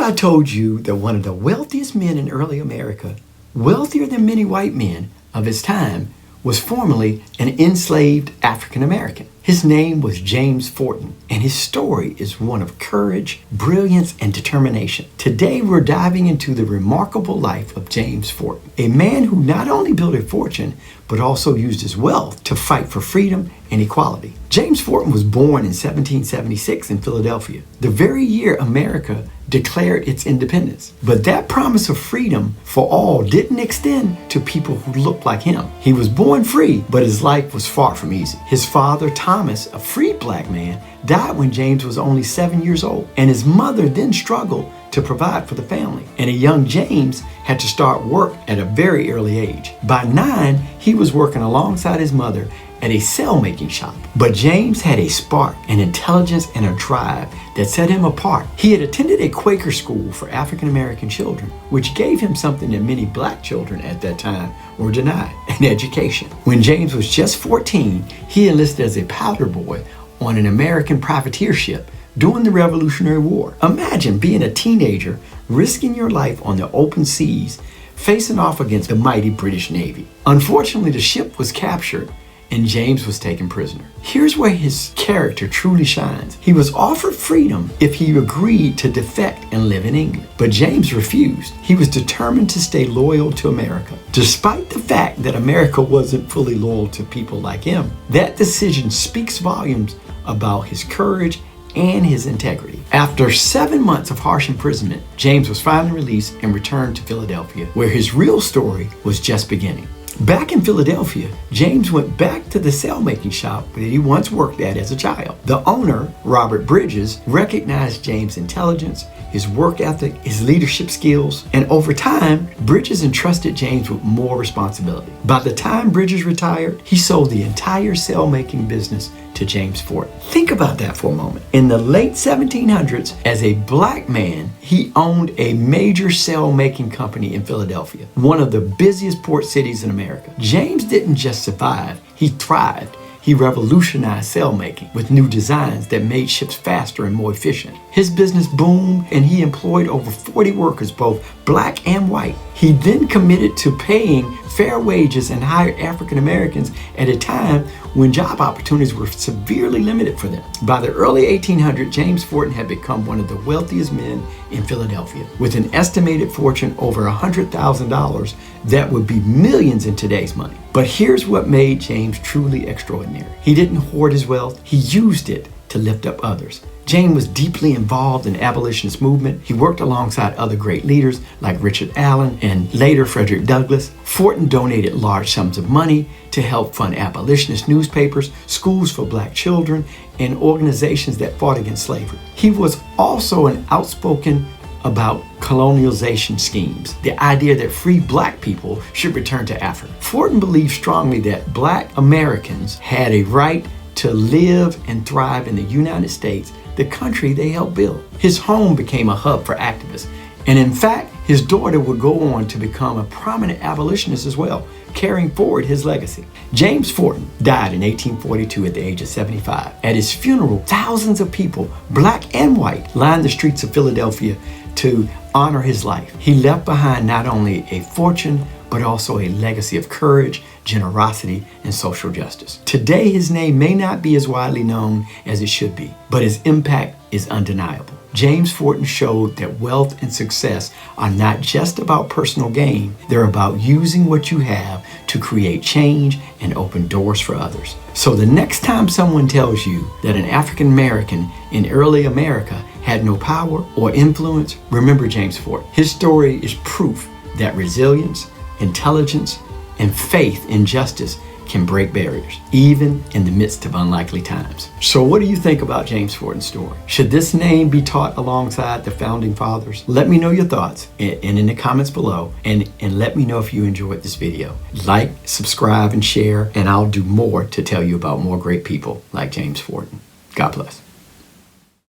I told you that one of the wealthiest men in early America, wealthier than many white men of his time, was formerly an enslaved African American. His name was James Forten, and his story is one of courage, brilliance, and determination. Today, we're diving into the remarkable life of James Forten, a man who not only built a fortune, but also used his wealth to fight for freedom and equality. James Forten was born in 1776 in Philadelphia, the very year America declared its independence. But that promise of freedom for all didn't extend to people who looked like him. He was born free, but his life was far from easy. His father, Thomas, a free black man, died when James was only 7 years old, and his mother then struggled to provide for the family. And a young James had to start work at a very early age. By 9, he was working alongside his mother at a sail-making shop. But James had a spark, an intelligence, and a drive that set him apart. He had attended a Quaker school for African American children, which gave him something that many black children at that time were denied, an education. When James was just 14, he enlisted as a powder boy on an American privateer ship during the Revolutionary War. Imagine being a teenager, risking your life on the open seas, facing off against the mighty British Navy. Unfortunately, the ship was captured and James was taken prisoner. Here's where his character truly shines. He was offered freedom if he agreed to defect and live in England. But James refused. He was determined to stay loyal to America. Despite the fact that America wasn't fully loyal to people like him, that decision speaks volumes about his courage and his integrity. After 7 months of harsh imprisonment, James was finally released and returned to Philadelphia, where his real story was just beginning. Back in Philadelphia, James went back to the sail-making shop that he once worked at as a child. The owner, Robert Bridges, recognized James' intelligence, his work ethic, his leadership skills, and over time, Bridges entrusted James with more responsibility. By the time Bridges retired, he sold the entire sail-making business to James Forten. Think about that for a moment. In the late 1700s, as a black man, he owned a major sail-making company in Philadelphia, one of the busiest port cities in America. James didn't just survive, he thrived. He revolutionized sail-making with new designs that made ships faster and more efficient. His business boomed and he employed over 40 workers, both black and white. He then committed to paying fair wages and hired African Americans at a time when job opportunities were severely limited for them. By the early 1800s, James Forten had become one of the wealthiest men in Philadelphia, with an estimated fortune over $100,000 that would be millions in today's money. But here's what made James truly extraordinary. He didn't hoard his wealth, he used it to lift up others. James was deeply involved in the abolitionist movement. He worked alongside other great leaders like Richard Allen and later Frederick Douglass. Forten donated large sums of money to help fund abolitionist newspapers, schools for black children, and organizations that fought against slavery. He was also an outspoken about colonialization schemes, the idea that free black people should return to Africa. Forten believed strongly that black Americans had a right to live and thrive in the United States, the country they helped build. His home became a hub for activists, and in fact, his daughter would go on to become a prominent abolitionist as well, carrying forward his legacy. James Forten died in 1842 at the age of 75. At his funeral, thousands of people, black and white, lined the streets of Philadelphia to honor his life. He left behind not only a fortune, but also a legacy of courage, generosity, and social justice. Today, his name may not be as widely known as it should be, but his impact is undeniable. James Forten showed that wealth and success are not just about personal gain, they're about using what you have to create change and open doors for others. So the next time someone tells you that an African American in early America had no power or influence, remember James Forten. His story is proof that resilience, intelligence, and faith in justice can break barriers, even in the midst of unlikely times. So what do you think about James Forten's story? Should this name be taught alongside the founding fathers? Let me know your thoughts in the comments below, and let me know if you enjoyed this video. Like, subscribe, and share, and I'll do more to tell you about more great people like James Forten. God bless.